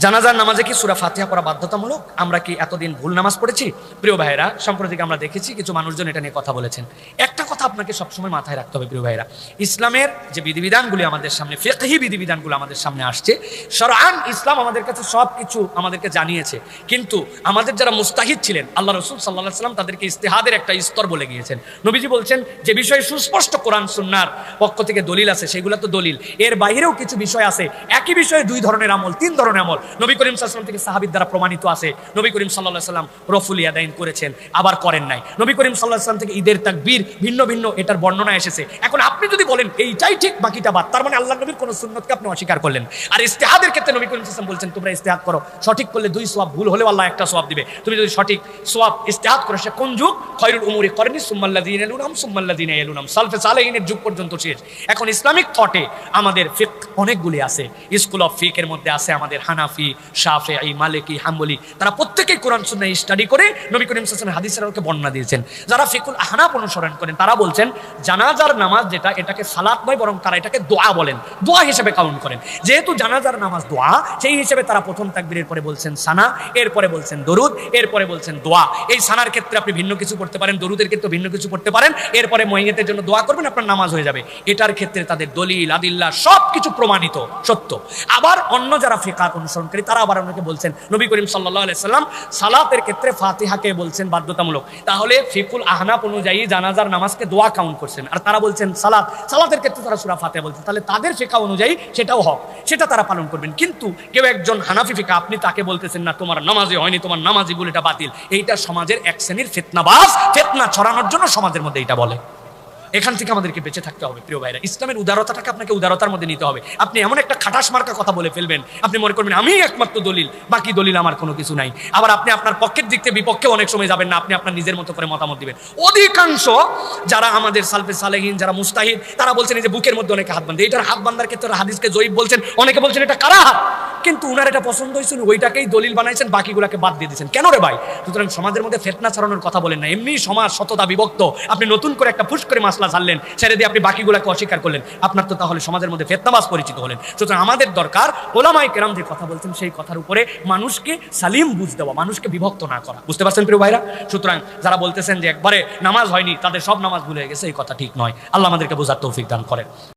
জানাজার নামাজে কি সূরা ফাতিহা পড়া বাধ্যতামূলক? আমরা কি এতদিন ভুল নামাজ পড়েছি? প্রিয় ভাইরা, সম্প্রতি আমরা দেখেছি কিছু মানুষজন এটা নিয়ে কথা বলেছেন। একটা কথা আপনাকে সবসময় মাথায় রাখতে হবে প্রিয় ভাইরা, ইসলামের যে বিধিবিধানগুলি আমাদের সামনে, ফিকহি বিধিবিধানগুলো আমাদের সামনে আসছে, শরআন ইসলাম আমাদের কাছে সব কিছু আমাদেরকে জানিয়েছে। কিন্তু আমাদের যারা মুস্তাহিদ ছিলেন, আল্লাহ রাসূল সাল্লাল্লাহু আলাইহি ওয়াসাল্লাম তাদেরকে ইস্তেহাদের একটা স্তর বলে গিয়েছেন। নবীজি বলছেন যে বিষয়ে সুস্পষ্ট কোরআন সুন্নাহর পক্ষ থেকে দলিল আছে, সেগুলো তো দলিল, এর বাইরেও কিছু বিষয় আছে। একই বিষয়ে দুই ধরনের আমল, তিন ধরনের আমল নবী করিম সাল্লাল্লাহু আলাইহি ওয়াসাল্লাম থেকে সাহাবীর দ্বারা প্রমাণিত আছে। নবী করিম সাল্লাল্লাহু আলাইহি ওয়াসাল্লাম রফুল ইয়াদাইন করেছেন, আবার করেন নাই। নবী করিম সাল্লাল্লাহু আলাইহি ওয়াসাল্লাম থেকে ঈদের তাকবীর ভিন্ন ভিন্ন এটার বর্ণনা এসেছে। এখন আপনি যদি বলেন এইটাই ঠিক বাকিটা বাদ, তার মানে আল্লাহর নবীর কোন সুন্নতকে আপনি অস্বীকার করলেন। আর ইস্তেহাদের ক্ষেত্রে নবী করিম সাল্লাল্লাহু আলাইহি ওয়াসাল্লাম বলছেন তোমরা ইস্তেহাদ করো, সঠিক করলে 2 সওয়াব, ভুল হলেও আল্লাহ একটা সওয়াব দিবে। তুমি যদি সঠিক সওয়াব ইস্তেহাদ করো, সে কোন যুগ? খায়রুল উমুরি করনি সুম্মাল্লাযিনা ইয়ালুনহুম সুম্মাল্লাযিনা ইয়ালুনহুম, সালফে সালেহিনের যুগ পর্যন্ত শেষ। এখন ইসলামিক থটে আমাদের ফিকহ অনেকগুলি আছে। স্কুল অফ ফিকহের মধ্যে আছে আমাদের হানাফি, শাফিঈ, মালিকি, হাম্বলি, তারা প্রত্যেকেই কোরআন সুন্নাহ স্টাডি করে নবী করিম সাল্লাল্লাহু আলাইহি ওয়াসাল্লাম হাদিসের আলোকে বর্ণনা দিয়েছেন। যারা ফিকুল আহনাফ অনুসরণ করেন তারা বলছেন জানাজার নামাজ যেটা, এটাকে সালাত নয় বরং তারা এটাকে দোয়া বলেন, দোয়া হিসেবে কাউন্ট করেন। যেহেতু জানাজার নামাজ দোয়া, সেই হিসেবে তারা প্রথম তাকবীরের পরে বলছেন সানা, এরপরে বলছেন দরুদ, এরপরে বলছেন দোয়া। এই সানার ক্ষেত্রে আপনি ভিন্ন কিছু পড়তে পারেন, দরুদের ক্ষেত্রে ভিন্ন কিছু পড়তে পারেন, এরপরে মহিয়তের জন্য দোয়া করবেন, আপনার নামাজ হয়ে যাবে। এটার ক্ষেত্রে তাদের দলিল আদিল্লাহ সবকিছু প্রমাণিত সত্য। আবার অন্য যারা ফিকহ অনুসরণকারী তারা আবার অনেকে বলছেন নবী করিম সাল্লাল্লাহু আলাইহি ওয়াসাল্লাম সালাতের ক্ষেত্রে ফাতিহাকে বলছেন বাধ্যতামূলক। তাহলে ফিকুল আহনাফ অনুযায়ী জানাজার নামাজকে দোয়া কাউন্ট করছেন, আর তারা বলছেন সালাতের ক্ষেত্রে তারা সূরা ফাতিহা বলছেন। তাহলে তাদের ফিকহ অনুযায়ী সেটাও হক, সেটা তারা পালন করবেন। কিন্তু কেউ একজন হানাফি ফিকহ, আপনি তাকে বলতেছেন না তোমার নামাজে হয়নি, তোমার নামাজি বলে এটা বাতিল। এইটা সমাজের এক শ্রেণীর ফিতনাবাজ, ফিতনা ছড়ানোর জন্য সমাজের মধ্যে এটা বলে। এখান থেকে আমাদেরকে বেঁচে থাকতে হবে প্রিয় ভাইরা। ইসলামের উদারতাটাকে আপনাকে উদারতার মধ্যে নিতে হবে। আপনি এমন একটা খাটাস মার্কা কথা বলে ফেলবেন, আপনি মনে করবেন আমি একমাত্র দলিল, বাকি দলিল আমার কোনো কিছু নাই। আবার আপনি আপনার পক্ষের দিক থেকে বিপক্ষে অনেক সময় যাবেন না, আপনি আপনার নিজের মতো করে মতামত দিবেন। অধিকাংশ যারা আমাদের সালফে সালেহিন, যারা মুস্তাহিদ, তারা বলছেন যে বুকের মধ্যে অনেকে হাত বাঁধে, এটার হাত বাঁধার ক্ষেত্রে হাদিসকে জয়ীফ বলছেন, অনেকে বলছেন এটা কারাহাত। কিন্তু উনার এটা পছন্দ হয়েছিল, ওইটাকেই দলিল বানাইছেন, বাকিগুলোকে বাদ দিয়ে দিয়েছেন। কেন রে ভাই? সুতরাং সমাজের মধ্যে ফিতনা ছড়ানোর কথা বলেন না। এমনি সমাজ শততা বিভক্ত, আপনি নতুন করে একটা ফুস করে মাসলা ছাড়লেন, ছেড়ে দিয়ে আপনি বাকিগুলোকে অস্বীকার করলেন, আপনার তো তাহলে সমাজের মধ্যে ফিতনাবাজ পরিচিত হলেন। সুতরাং আমাদের দরকার উলামায়ে কেরাম যে কথা বলছেন সেই কথার উপরে মানুষকে সালিম বুঝ দেওয়া, মানুষকে বিভক্ত না করা। বুঝতে পারছেন প্রিয় ভাইরা? সুতরাং যারা বলতেছেন যে একবারে নামাজ হয়নি, তাদের সব নামাজ ভুলে গেছে, এই কথা ঠিক নয়। আল্লাহ আমাদেরকে বোঝার তৌফিক দান করেন।